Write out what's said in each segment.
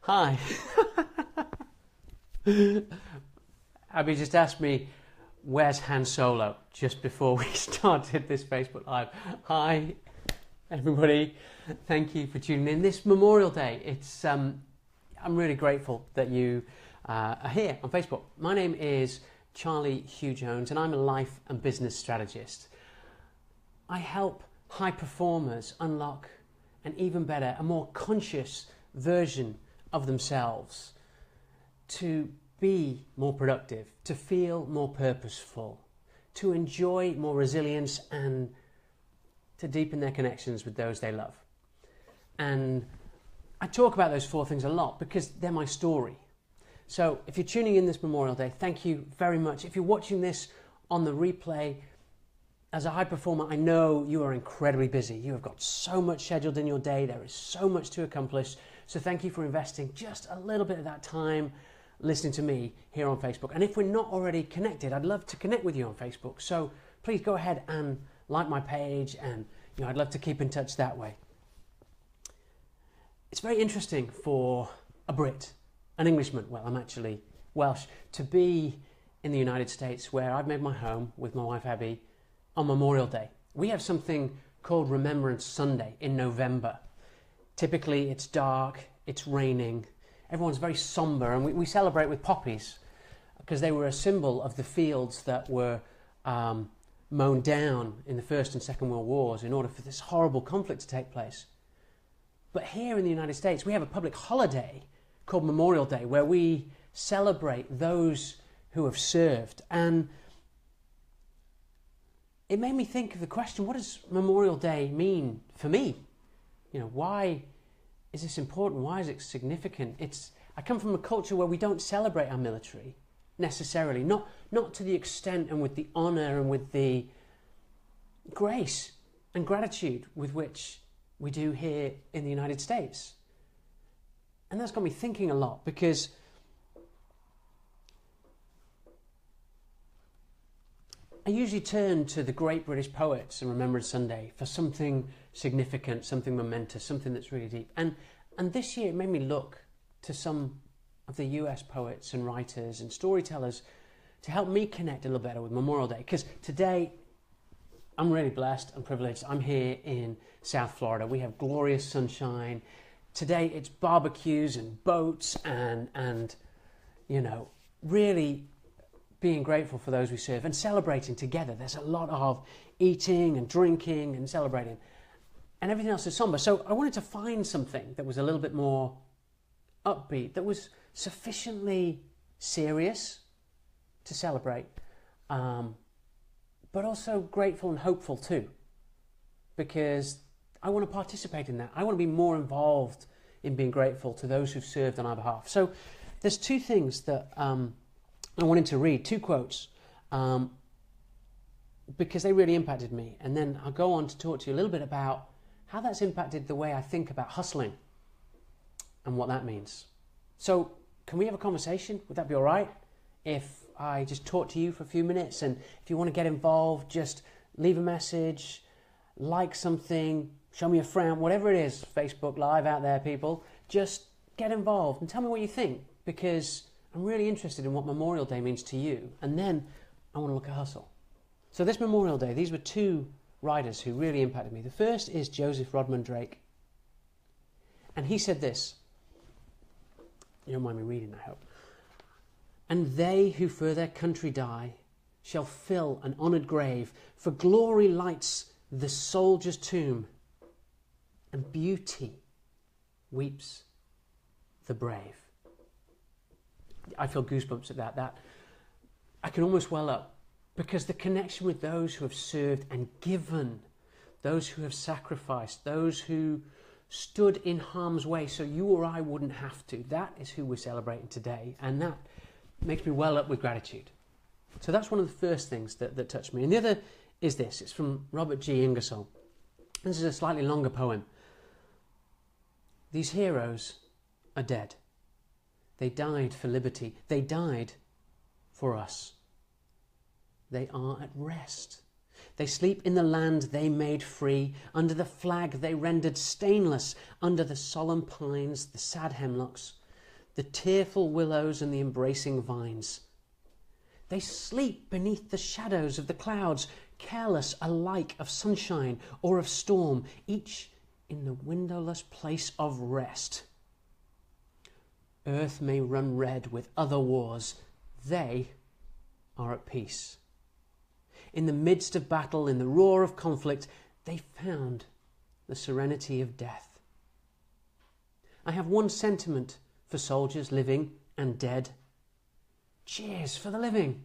Hi. Abby just asked me, where's Han Solo? Just before we started this Facebook Live. Hi, everybody. Thank you for tuning in. This Memorial Day, I'm really grateful that you are here on Facebook. My name is Charlie Hugh-Jones and I'm a life and business strategist. I help high performers unlock an even better, a more conscious version of themselves, to be more productive, to feel more purposeful, to enjoy more resilience, and to deepen their connections with those they love. And I talk about those four things a lot because they're my story. So if you're tuning in this Memorial Day, thank you very much. If you're watching this on the replay, as a high performer, I know you are incredibly busy. You have got so much scheduled in your day. There is so much to accomplish. So thank you for investing just a little bit of that time listening to me here on Facebook. And if we're not already connected, I'd love to connect with you on Facebook. So please go ahead and like my page, and I'd love to keep in touch that way. It's very interesting for a Brit, an Englishman, well, I'm actually Welsh, to be in the United States where I've made my home with my wife Abby on Memorial Day. We have something called Remembrance Sunday in November. Typically it's dark, it's raining, everyone's very somber, and we celebrate with poppies because they were a symbol of the fields that were mown down in the First and Second World Wars in order for this horrible conflict to take place. But here in the United States we have a public holiday called Memorial Day where we celebrate those who have served. And it made me think of the question, what does Memorial Day mean for me? Why is this important? Why is it significant? I come from a culture where we don't celebrate our military necessarily, not to the extent and with the honour and with the grace and gratitude with which we do here in the United States. And that's got me thinking a lot, because I usually turn to the great British poets and Remembrance Sunday for something significant, something momentous, something that's really deep. And this year it made me look to some of the US poets and writers and storytellers to help me connect a little better with Memorial Day. Because today I'm really blessed and privileged. I'm here in South Florida. We have glorious sunshine. Today it's barbecues and boats and really being grateful for those we serve and celebrating together. There's a lot of eating and drinking and celebrating, and everything else is somber. So I wanted to find something that was a little bit more upbeat, that was sufficiently serious to celebrate, but also grateful and hopeful too, because I want to participate in that. I want to be more involved in being grateful to those who've served on our behalf. So there's two things that I wanted to read, two quotes, because they really impacted me. And then I'll go on to talk to you a little bit about how that's impacted the way I think about hustling and what that means. So can we have a conversation? Would that be all right if I just talk to you for a few minutes? And if you want to get involved, just leave a message, like something, show me a frown, whatever it is, Facebook Live out there, people, just get involved and tell me what you think, because I'm really interested in what Memorial Day means to you. And then I want to look at hustle. So this Memorial Day, these were two writers who really impacted me. The first is Joseph Rodman Drake. And he said this. You don't mind me reading, I hope. And they who for their country die shall fill an honoured grave, for glory lights the soldier's tomb, and beauty weeps the brave. I feel goosebumps at that. I can almost well up, because the connection with those who have served and given, those who have sacrificed, those who stood in harm's way so you or I wouldn't have to, that is who we're celebrating today, and that makes me well up with gratitude. So that's one of the first things that touched me. And the other is this. It's from Robert G. Ingersoll. This is a slightly longer poem. These heroes are dead. They died for liberty. They died for us. They are at rest. They sleep in the land they made free, under the flag they rendered stainless, under the solemn pines, the sad hemlocks, the tearful willows and the embracing vines. They sleep beneath the shadows of the clouds, careless alike of sunshine or of storm, each in the windowless place of rest. Earth may run red with other wars, they are at peace. In the midst of battle, in the roar of conflict, they found the serenity of death. I have one sentiment for soldiers living and dead. Cheers for the living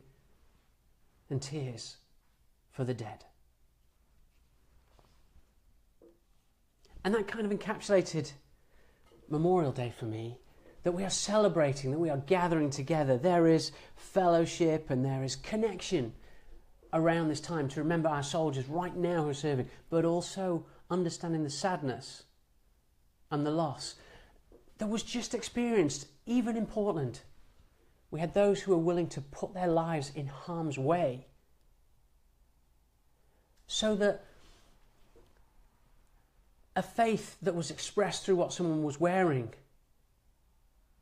and tears for the dead. And that kind of encapsulated Memorial Day for me, that we are celebrating, that we are gathering together. There is fellowship and there is connection around this time to remember our soldiers right now who are serving, but also understanding the sadness and the loss that was just experienced, even in Portland. We had those who were willing to put their lives in harm's way so that a faith that was expressed through what someone was wearing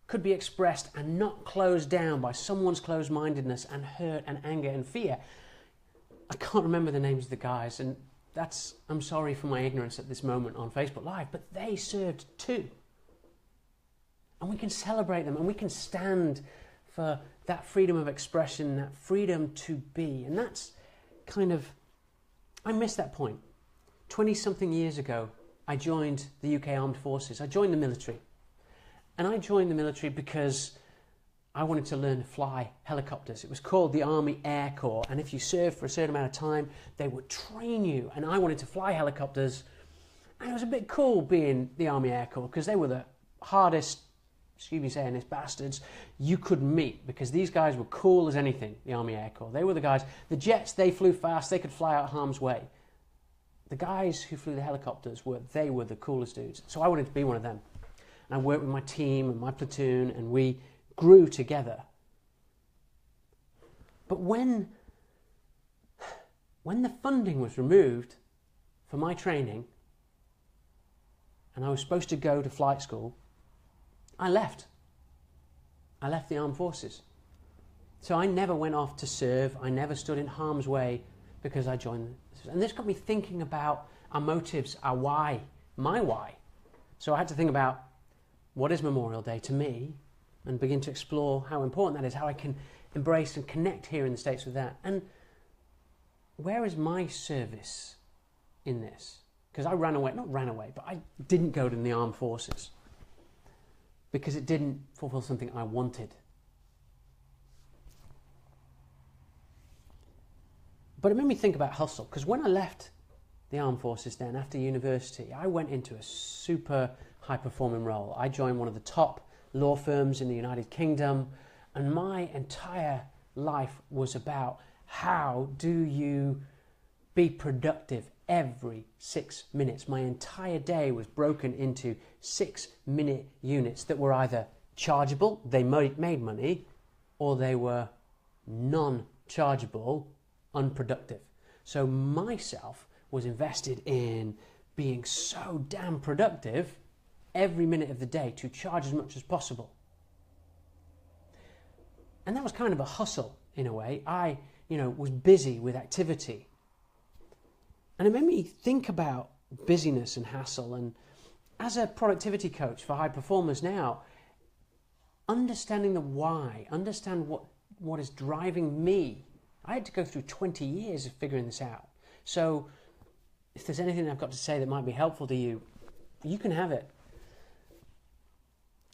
could be expressed and not closed down by someone's closed-mindedness and hurt and anger and fear. I can't remember the names of the guys, and I'm sorry for my ignorance at this moment on Facebook Live, but they served too. And we can celebrate them, and we can stand for that freedom of expression, that freedom to be. And that's I missed that point. 20-something years ago, I joined the UK Armed Forces. I joined the military. And I joined the military because I wanted to learn to fly helicopters. It was called the Army Air Corps. And if you served for a certain amount of time, they would train you. And I wanted to fly helicopters. And it was a bit cool being the Army Air Corps because they were the hardest, excuse me saying this, bastards you could meet, because these guys were cool as anything, the Army Air Corps. They were the guys, the jets, they flew fast, they could fly out harm's way. The guys who flew the helicopters were the coolest dudes. So I wanted to be one of them. And I worked with my team and my platoon, and we grew together. But when the funding was removed for my training, and I was supposed to go to flight school, I left. I left the armed forces. So I never went off to serve. I never stood in harm's way because I joined. And this got me thinking about our motives, our why, my why. So I had to think about, what is Memorial Day to me, and begin to explore how important that is, how I can embrace and connect here in the States with that. And where is my service in this? Because I not ran away, but I didn't go to the armed forces because it didn't fulfill something I wanted. But it made me think about hustle, because when I left the armed forces then, after university, I went into a super high-performing role. I joined one of the top law firms in the United Kingdom, and my entire life was about how do you be productive every 6 minutes. My entire day was broken into 6-minute units that were either chargeable, they made money, or they were non-chargeable, unproductive. So myself was invested in being so damn productive every minute of the day to charge as much as possible. And that was kind of a hustle in a way. I, was busy with activity. And it made me think about busyness and hassle. And as a productivity coach for high performers now, understanding the why, understand what is driving me. I had to go through 20 years of figuring this out. So if there's anything I've got to say that might be helpful to you, you can have it.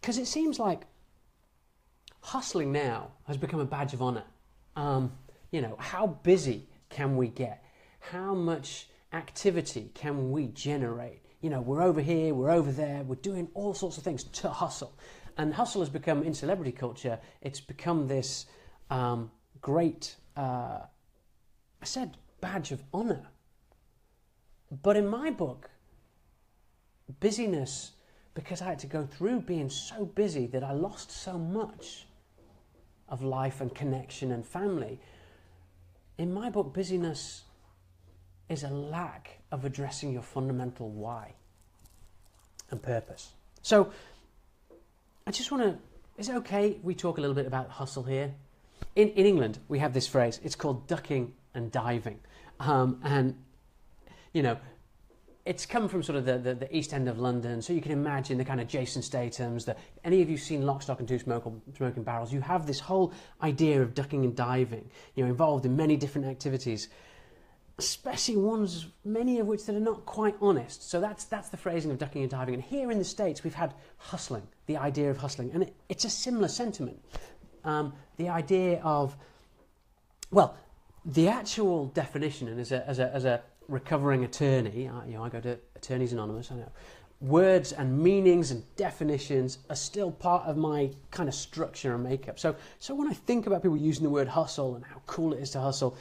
Because it seems like hustling now has become a badge of honor. How busy can we get? How much activity can we generate? We're over here, we're over there, we're doing all sorts of things to hustle. And hustle has become, in celebrity culture, it's become this great, badge of honor. But in my book, busyness, because I had to go through being so busy that I lost so much of life and connection and family. In my book, busyness is a lack of addressing your fundamental why and purpose. So I just want to Is it okay we talk a little bit about hustle here? In England, we have this phrase. It's called ducking and diving. And, you know, it's come from sort of the East End of London, so you can imagine the kind of Jason Statham's. Any of you seen Lock, Stock and Two Smoking Barrels? You have this whole idea of ducking and diving, involved in many different activities, especially ones, many of which that are not quite honest. So that's the phrasing of ducking and diving. And here in the States, we've had hustling, the idea of hustling, and it's a similar sentiment. The idea of, well, the actual definition, and as a recovering attorney, I go to Attorneys Anonymous, I know, words and meanings and definitions are still part of my kind of structure and makeup. So when I think about people using the word hustle and how cool it is to hustle,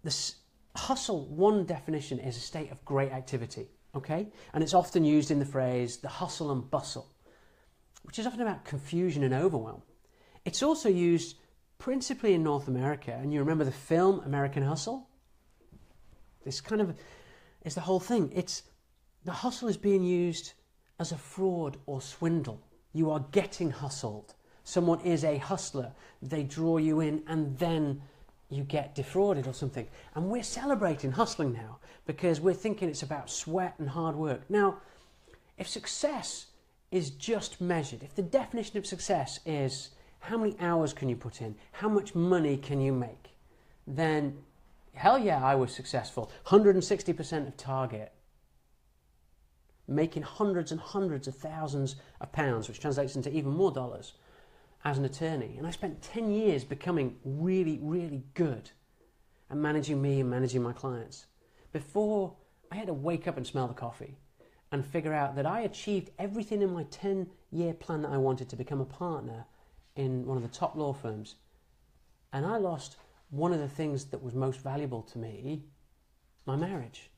this hustle, one definition is a state of great activity, okay? And it's often used in the phrase, the hustle and bustle, which is often about confusion and overwhelm. It's also used principally in North America, and you remember the film American Hustle? This kind of is the whole thing. The hustle is being used as a fraud or swindle. You are getting hustled. Someone is a hustler. They draw you in and then you get defrauded or something. And we're celebrating hustling now because we're thinking it's about sweat and hard work. Now, if success is just measured, if the definition of success is how many hours can you put in, how much money can you make, then hell yeah, I was successful. 160% of target. Making hundreds and hundreds of thousands of pounds, which translates into even more dollars, as an attorney. And I spent 10 years becoming really, really good at managing me and managing my clients. Before, I had to wake up and smell the coffee and figure out that I achieved everything in my 10-year plan that I wanted to become a partner in one of the top law firms. And I lost one of the things that was most valuable to me, my marriage.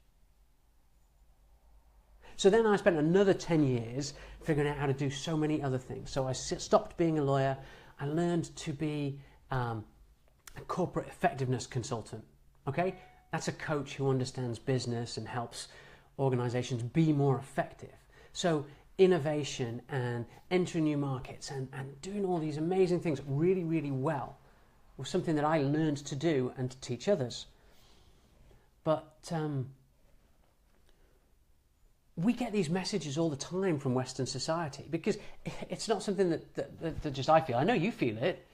So then I spent another 10 years figuring out how to do so many other things. So I stopped being a lawyer. I learned to be a corporate effectiveness consultant. Okay? That's a coach who understands business and helps organizations be more effective. So innovation and entering new markets and doing all these amazing things really, really well was something that I learned to do and to teach others. But we get these messages all the time from Western society because it's not something that just I feel. I know you feel it.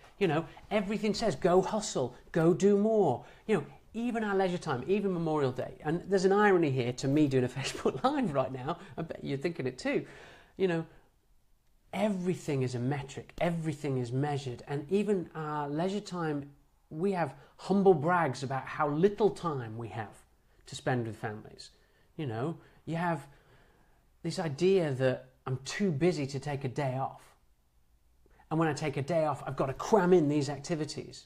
Everything says go hustle, go do more. Even our leisure time, even Memorial Day. And there's an irony here to me doing a Facebook Live right now. I bet you're thinking it too. Everything is a metric, everything is measured, and even our leisure time, we have humble brags about how little time we have to spend with families. You have this idea that I'm too busy to take a day off. And when I take a day off, I've got to cram in these activities.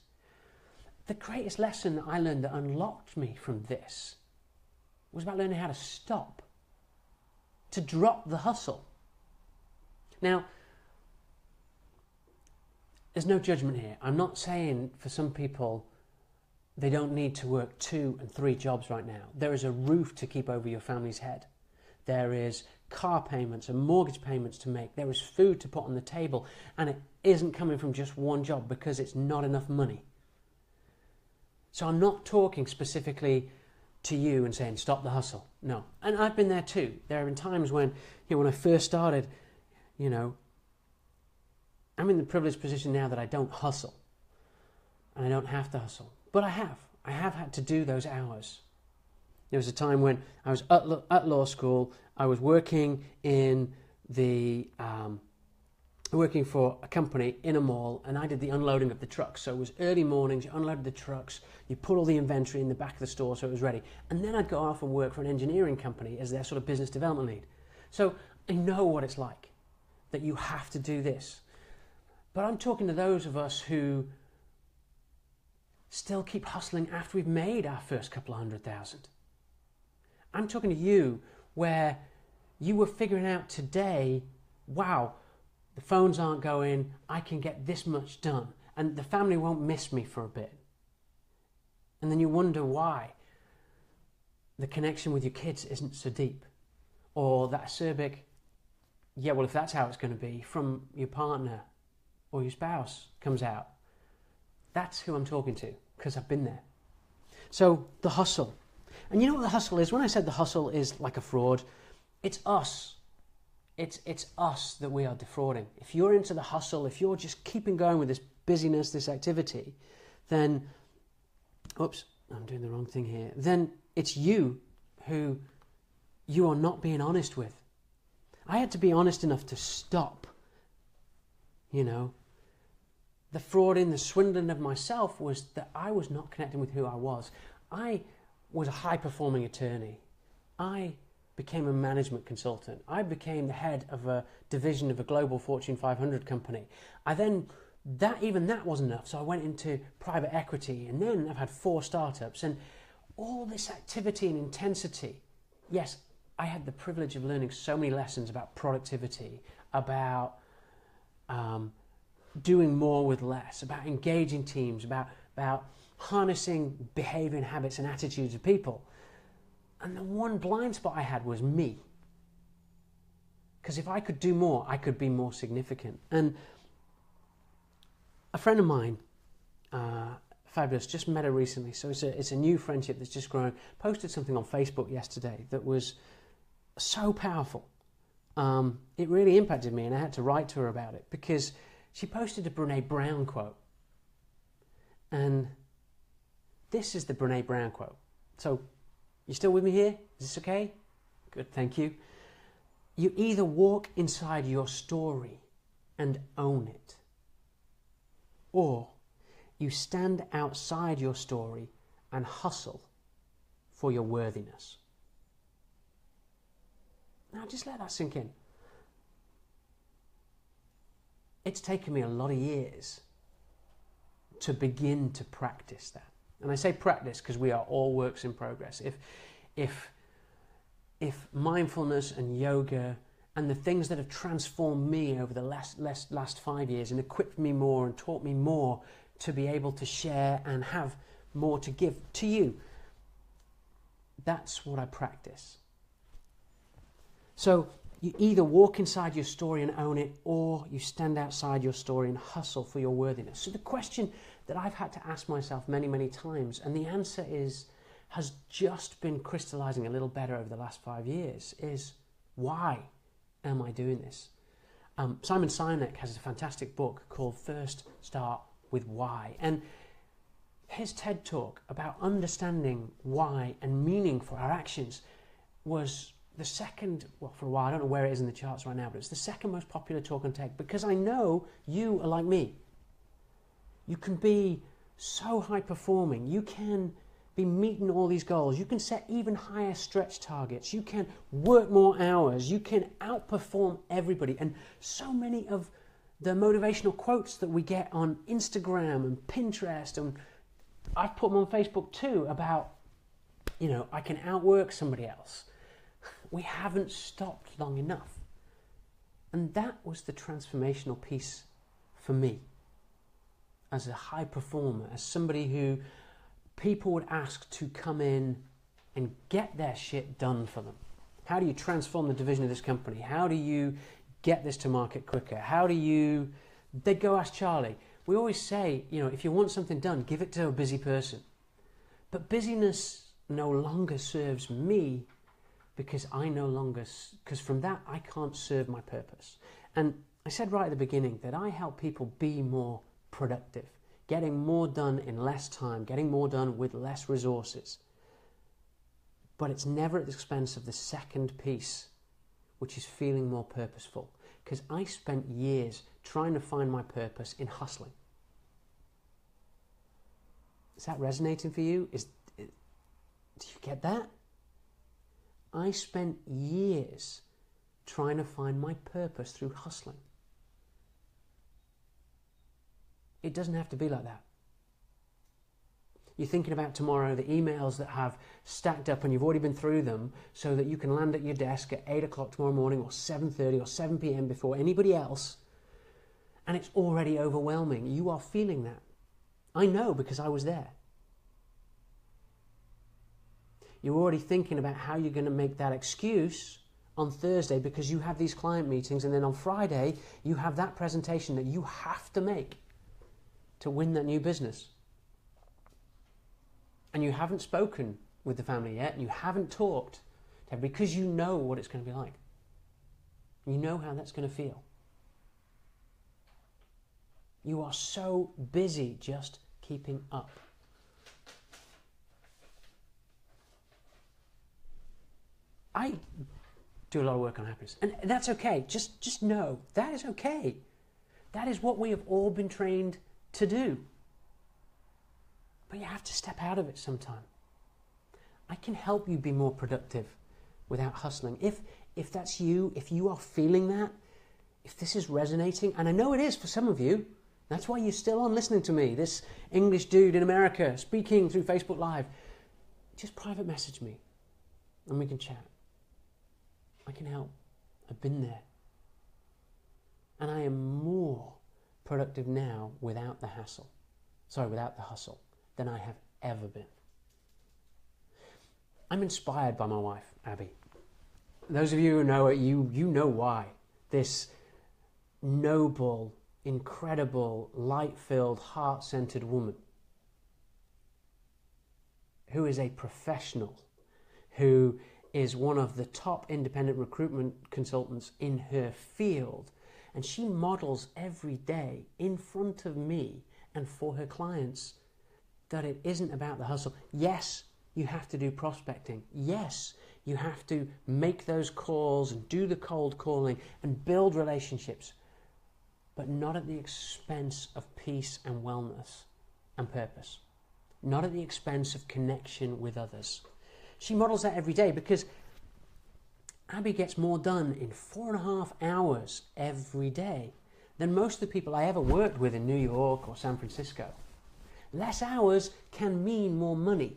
The greatest lesson that I learned that unlocked me from this was about learning how to stop, to drop the hustle. Now, there's no judgment here. I'm not saying for some people they don't need to work 2 and 3 jobs right now. There is a roof to keep over your family's head. There is car payments and mortgage payments to make. There is food to put on the table. And it isn't coming from just one job because it's not enough money. So I'm not talking specifically to you and saying stop the hustle. No. And I've been there too. There have been times when, when I first started, I'm in the privileged position now that I don't hustle. And I don't have to hustle. But I have. I have had to do those hours. There was a time when I was at law school. I was working in working for a company in a mall, and I did the unloading of the trucks. So it was early mornings, you unloaded the trucks, you put all the inventory in the back of the store so it was ready. And then I'd go off and work for an engineering company as their sort of business development lead. So I know what it's like, that you have to do this. But I'm talking to those of us who still keep hustling after we've made our first couple of 100,000. I'm talking to you where you were figuring out today, wow, the phones aren't going, I can get this much done, and the family won't miss me for a bit. And then you wonder why the connection with your kids isn't so deep, or that acerbic yeah, well, if that's how it's going to be from your partner or your spouse comes out, that's who I'm talking to, because I've been there. So the hustle. And you know what the hustle is? When I said the hustle is like a fraud, it's us. It's us that we are defrauding. If you're into the hustle, if you're just keeping going with this busyness, this activity, then, oops, I'm doing the wrong thing here. Then it's you who you are not being honest with. I had to be honest enough to stop, the frauding, the swindling of myself was that I was not connecting with who I was. I was a high-performing attorney. I became a management consultant. I became the head of a division of a global Fortune 500 company. Even that wasn't enough, so I went into private equity, and then I've had 4 startups, and all this activity and intensity. Yes, I had the privilege of learning so many lessons about productivity, about doing more with less, about engaging teams, about harnessing behavior and habits and attitudes of people. And the one blind spot I had was me. Because if I could do more, I could be more significant. And a friend of mine, fabulous, just met her recently, so it's a new friendship that's just grown, posted something on Facebook yesterday that was so powerful. It really impacted me, and I had to write to her about it, because she posted a Brené Brown quote. And this is the Brené Brown quote. So, you still with me here? Is this okay? Good, thank you. You either walk inside your story and own it, or you stand outside your story and hustle for your worthiness. Now just let that sink in. It's taken me a lot of years to begin to practice that. And I say practice because we are all works in progress. If mindfulness and yoga and the things that have transformed me over the last 5 years and equipped me more and taught me more to be able to share and have more to give to you, that's what I practice. So you either walk inside your story and own it, or you stand outside your story and hustle for your worthiness. So the question that I've had to ask myself many, many times, and the answer has just been crystallizing a little better over the last 5 years, is why am I doing this? Simon Sinek has a fantastic book called First Start with Why. And his TED Talk about understanding why and meaning for our actions was the second, well, for a while, I don't know where it is in the charts right now, but it's the second most popular talk on tech, because I know you are like me. You can be so high performing. You can be meeting all these goals. You can set even higher stretch targets. You can work more hours. You can outperform everybody. And so many of the motivational quotes that we get on Instagram and Pinterest, and I've put them on Facebook too, about, I can outwork somebody else. We haven't stopped long enough. And that was the transformational piece for me. As a high performer, as somebody who people would ask to come in and get their shit done for them. How do you transform the division of this company? How do you get this to market quicker? They'd go ask Charlie. We always say, if you want something done, give it to a busy person. But busyness no longer serves me, because from that I can't serve my purpose. And I said right at the beginning that I help people be more productive, getting more done in less time, getting more done with less resources. But it's never at the expense of the second piece, which is feeling more purposeful. Because I spent years trying to find my purpose in hustling. Is that resonating for you? Do you get that? I spent years trying to find my purpose through hustling. It doesn't have to be like that. You're thinking about tomorrow, the emails that have stacked up and you've already been through them, so that you can land at your desk at 8 o'clock tomorrow morning, or 7:30 or 7 p.m. before anybody else, and it's already overwhelming. You are feeling that. I know, because I was there. You're already thinking about how you're going to make that excuse on Thursday because you have these client meetings, and then on Friday you have that presentation that you have to make to win that new business. And you haven't spoken with the family yet, and you haven't talked to everybody because you know what it's going to be like. You know how that's going to feel. You are so busy just keeping up. I do a lot of work on happiness, and that's okay. Just know that is okay. That is what we have all been trained to do. But you have to step out of it sometime. I can help you be more productive without hustling. If that's you, if you are feeling that, if this is resonating, and I know it is for some of you, that's why you're still on listening to me, this English dude in America speaking through Facebook Live, just private message me and we can chat. I can help. I've been there. And I am more productive now without the hustle than I have ever been. I'm inspired by my wife, Abby. Those of you who know it, you know why. This noble, incredible, light-filled, heart-centered woman who is a professional, who is one of the top independent recruitment consultants in her field, and she models every day in front of me and for her clients that it isn't about the hustle. Yes, you have to do prospecting. Yes, you have to make those calls and do the cold calling and build relationships, but not at the expense of peace and wellness and purpose. Not at the expense of connection with others. She models that every day because Abby gets more done in 4.5 hours every day than most of the people I ever worked with in New York or San Francisco. Less hours can mean more money.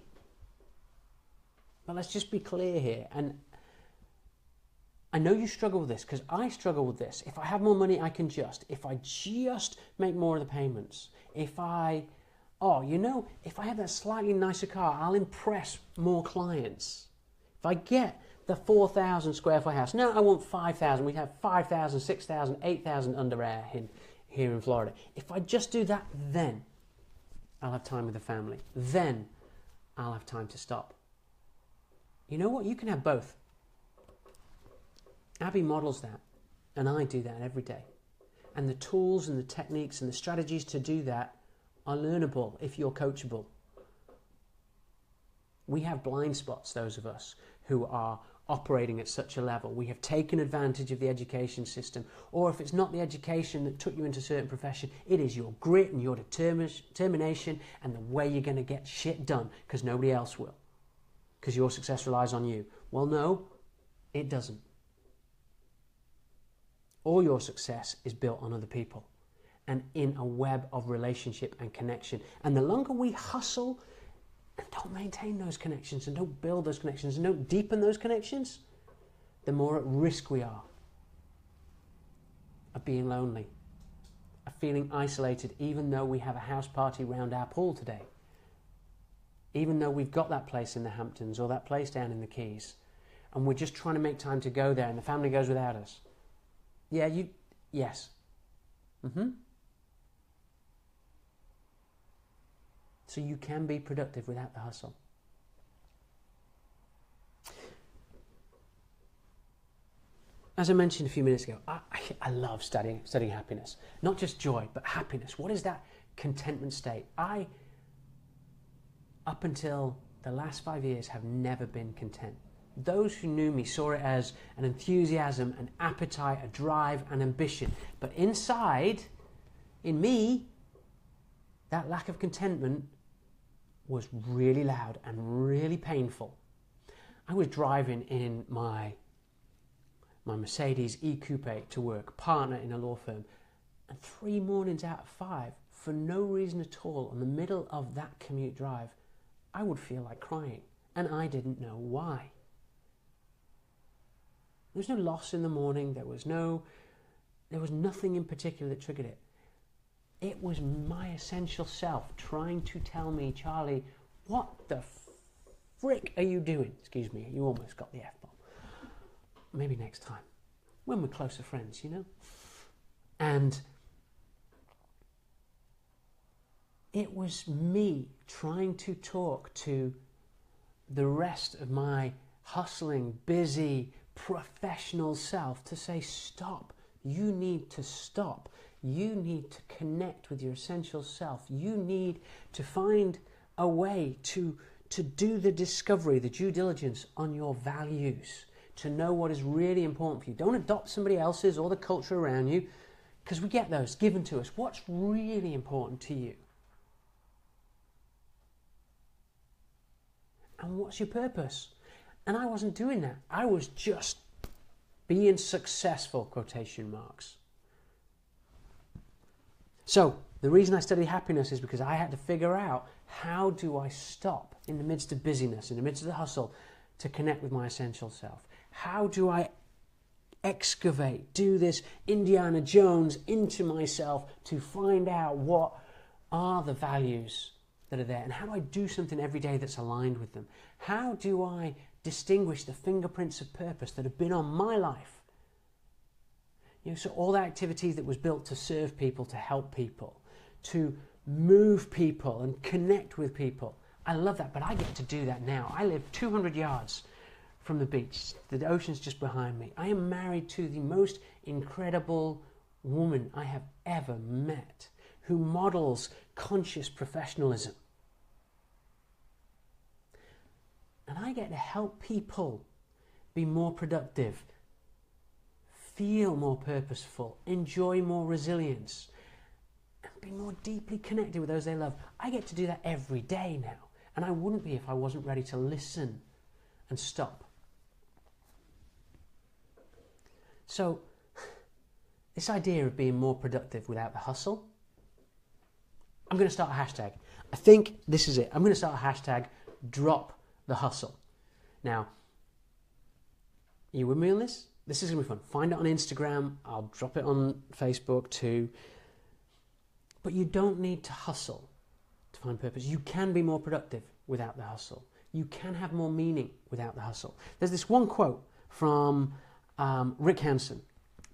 But let's just be clear here, and I know you struggle with this because I struggle with this. If I have more money, I can just. If I just make more of the payments, if I have that slightly nicer car, I'll impress more clients. If I get the 4,000 square foot house, no, I want 5,000. We have 5,000, 6,000, 8,000 under air here in Florida. If I just do that, then I'll have time with the family. Then I'll have time to stop. You know what? You can have both. Abby models that, and I do that every day. And the tools and the techniques and the strategies to do that are learnable if you're coachable. We have blind spots, those of us who are operating at such a level. We have taken advantage of the education system, or if it's not the education that took you into a certain profession, it is your grit and your determination and the way you're going to get shit done because nobody else will, because your success relies on you. Well, no, it doesn't. All your success is built on other people and in a web of relationship and connection. And the longer we hustle and don't maintain those connections and don't build those connections and don't deepen those connections, the more at risk we are of being lonely, of feeling isolated, even though we have a house party round our pool today, even though we've got that place in the Hamptons or that place down in the Keys, and we're just trying to make time to go there and the family goes without us. Yes. So you can be productive without the hustle. As I mentioned a few minutes ago, I love studying happiness. Not just joy, but happiness. What is that contentment state? Up until the last 5 years, have never been content. Those who knew me saw it as an enthusiasm, an appetite, a drive, an ambition. But inside, in me, that lack of contentment was really loud and really painful. I was driving in my Mercedes E-Coupe to work, partner in a law firm, and 3 mornings out of 5, for no reason at all, in the middle of that commute drive, I would feel like crying, and I didn't know why. There was no loss in the morning, there was nothing in particular that triggered it. It was my essential self trying to tell me, Charlie, what the frick are you doing? Excuse me, you almost got the F-bomb. maybe next time, when we're closer friends, you know? And it was me trying to talk to the rest of my hustling, busy, professional self to say, stop. You need to stop. You need to connect with your essential self. You need to find a way to do the discovery, the due diligence on your values, to know what is really important for you. Don't adopt somebody else's or the culture around you, because we get those given to us. What's really important to you? And what's your purpose? And I wasn't doing that. I was just being successful, quotation marks. So the reason I studied happiness is because I had to figure out, how do I stop in the midst of busyness, in the midst of the hustle, to connect with my essential self? How do I excavate, do this Indiana Jones into myself to find out what are the values that are there, and how do I do something every day that's aligned with them? How do I distinguish the fingerprints of purpose that have been on my life? You know, so all the activities that was built to serve people, to help people, to move people and connect with people. I love that, but I get to do that now. I live 200 yards from the beach. The ocean's just behind me. I am married to the most incredible woman I have ever met, who models conscious professionalism. And I get to help people be more productive, feel more purposeful, enjoy more resilience, and be more deeply connected with those they love. I get to do that every day now. And I wouldn't be if I wasn't ready to listen and stop. So, this idea of being more productive without the hustle, I'm going to start a hashtag. I think this is it. I'm going to start a hashtag, drop the hustle. Now, are you with me on this? This is going to be fun. Find it on Instagram. I'll drop it on Facebook too. But you don't need to hustle to find purpose. You can be more productive without the hustle. You can have more meaning without the hustle. There's this one quote from Rick Hanson,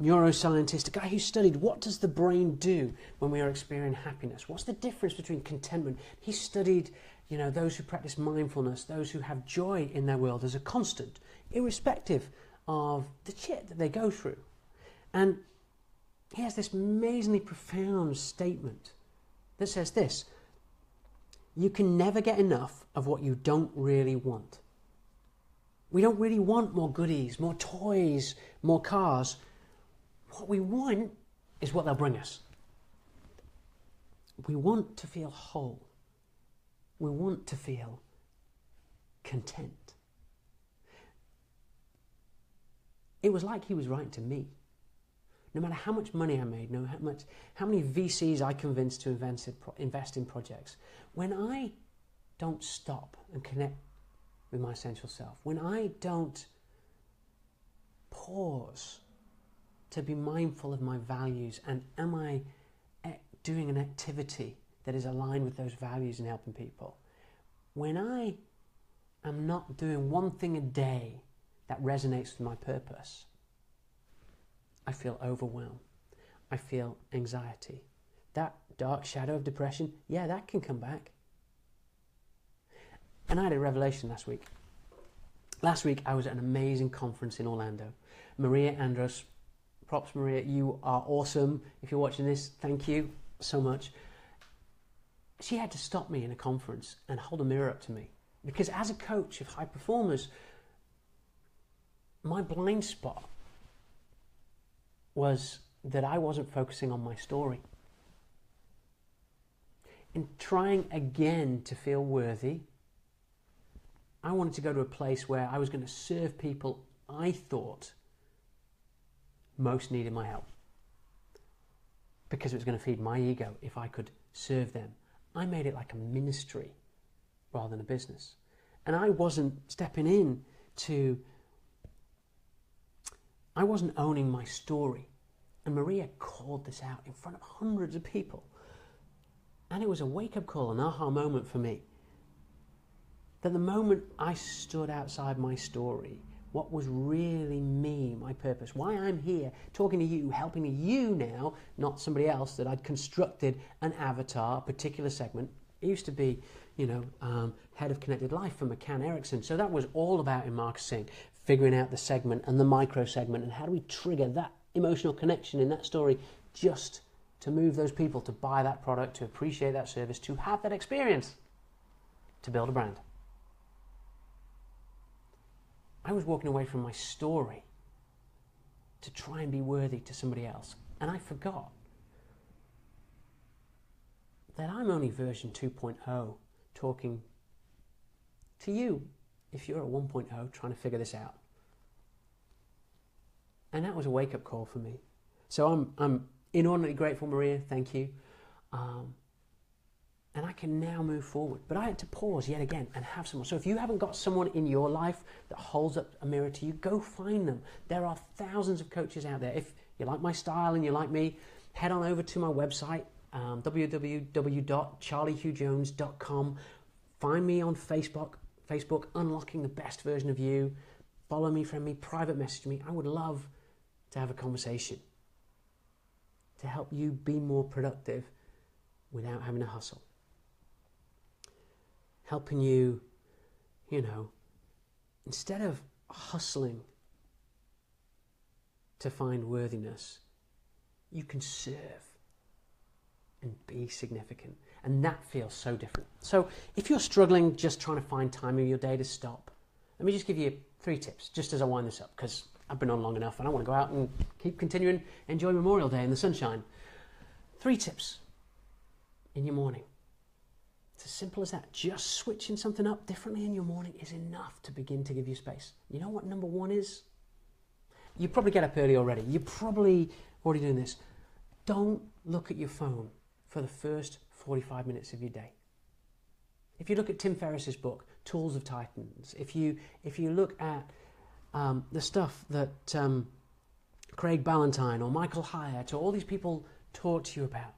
neuroscientist, a guy who studied what does the brain do when we are experiencing happiness. What's the difference between contentment? He studied, you know, those who practice mindfulness, those who have joy in their world as a constant, irrespective of the shit that they go through. And he has this amazingly profound statement that says this: you can never get enough of what you don't really want. We don't really want more goodies, more toys, more cars. What we want is what they'll bring us. We want to feel whole. We want to feel content. It was like he was writing to me. No matter how much money I made, no matter how many VCs I convinced to invest in projects, when I don't stop and connect with my essential self, when I don't pause to be mindful of my values, and am I doing an activity that is aligned with those values and helping people, when I am not doing one thing a day that resonates with my purpose, I feel overwhelmed. I feel anxiety. That dark shadow of depression, yeah, that can come back. And I had a revelation last week. Last week I was at an amazing conference in Orlando. Maria Andros, props Maria, you are awesome. If you're watching this, thank you so much. She had to stop me in a conference and hold a mirror up to me. Because as a coach of high performers, my blind spot was that I wasn't focusing on my story. In trying again to feel worthy, I wanted to go to a place where I was going to serve people I thought most needed my help, because it was going to feed my ego if I could serve them. I made it like a ministry rather than a business. And I wasn't stepping in to, I wasn't owning my story. And Maria called this out in front of hundreds of people. And it was a wake-up call, an aha moment for me. That the moment I stood outside my story what was really me, my purpose, why I'm here talking to you, helping you now, not somebody else that I'd constructed an avatar, a particular segment. It used to be, head of connected life for McCann Erickson. So that was all about in marketing, figuring out the segment and the micro segment and how do we trigger that emotional connection in that story just to move those people to buy that product, to appreciate that service, to have that experience, to build a brand. I was walking away from my story to try and be worthy to somebody else. And I forgot that I'm only version 2.0 talking to you if you're at 1.0 trying to figure this out. And that was a wake-up call for me. So I'm inordinately grateful, Maria, thank you. And I can now move forward. But I had to pause yet again and have someone. So if you haven't got someone in your life that holds up a mirror to you, go find them. There are thousands of coaches out there. If you like my style and you like me, head on over to my website, www.charliehugh-jones.com. Find me on Facebook, Unlocking the Best Version of You. Follow me, friend me, private message me. I would love to have a conversation to help you be more productive without having to hustle. Helping you, instead of hustling to find worthiness, you can serve and be significant. And that feels so different. So if you're struggling just trying to find time in your day to stop, let me just give you 3 tips just as I wind this up, because I've been on long enough and I want to go out and keep continuing, enjoy Memorial Day in the sunshine. 3 tips in your morning. It's as simple as that. Just switching something up differently in your morning is enough to begin to give you space. You know what number 1 is? You probably get up early already. You're probably already doing this. Don't look at your phone for the first 45 minutes of your day. If you look at Tim Ferriss's book, Tools of Titans, if you look at the stuff that Craig Ballantyne or Michael Hyatt or all these people talk to you about,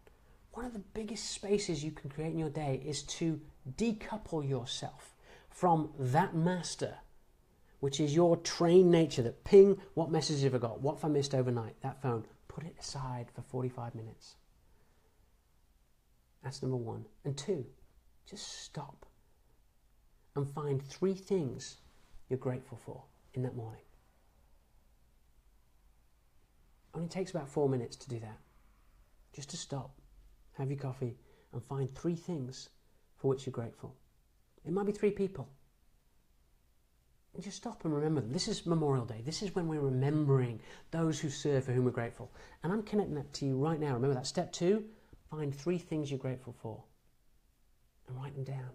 one of the biggest spaces you can create in your day is to decouple yourself from that master, which is your trained nature that ping, what message have I got? What have I missed overnight? That phone. Put it aside for 45 minutes. That's number 1. And 2, just stop and find 3 things you're grateful for in that morning. Only takes about 4 minutes to do that. Just to stop, have your coffee, and find 3 things for which you're grateful. It might be 3 people. And just stop and remember them. This is Memorial Day. This is when we're remembering those who serve, for whom we're grateful. And I'm connecting that to you right now. Remember that. Step 2, find 3 things you're grateful for and write them down.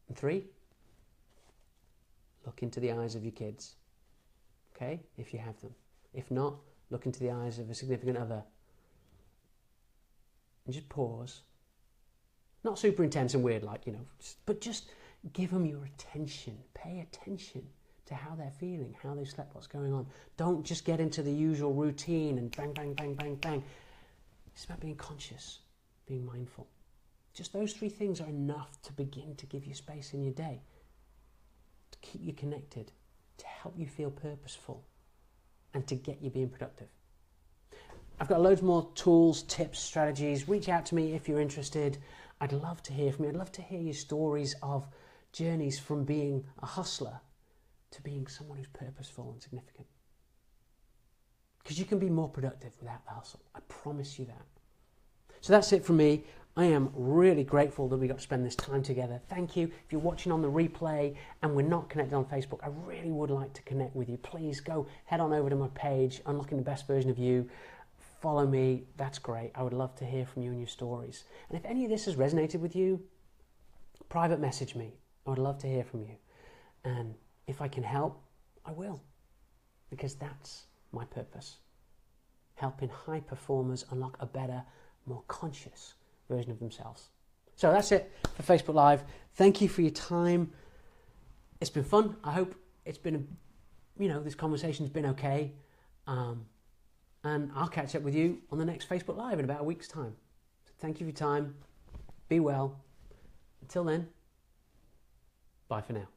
And 3, look into the eyes of your kids. Okay? If you have them. If not, look into the eyes of a significant other. And just pause. Not super intense and weird, but just give them your attention. Pay attention to how they're feeling, how they slept, what's going on. Don't just get into the usual routine and bang, bang, bang, bang, bang. It's about being conscious, being mindful. Just those 3 things are enough to begin to give you space in your day, to keep you connected, to help you feel purposeful, and to get you being productive. I've got loads more tools, tips, strategies. Reach out to me if you're interested. I'd love to hear from you. I'd love to hear your stories of journeys from being a hustler to being someone who's purposeful and significant. Because you can be more productive without the hustle. I promise you that. So that's it from me. I am really grateful that we got to spend this time together. Thank you. If you're watching on the replay and we're not connected on Facebook, I really would like to connect with you. Please go head on over to my page, Unlocking the Best Version of You. Follow me. That's great. I would love to hear from you and your stories. And if any of this has resonated with you, private message me. I would love to hear from you. And if I can help, I will. Because that's my purpose. Helping high performers unlock a better, more conscious version of themselves. So that's it for Facebook Live. Thank you for your time. It's been fun. I hope it's been, this conversation's been okay. And I'll catch up with you on the next Facebook Live in about a week's time. So thank you for your time. Be well. Until then, bye for now.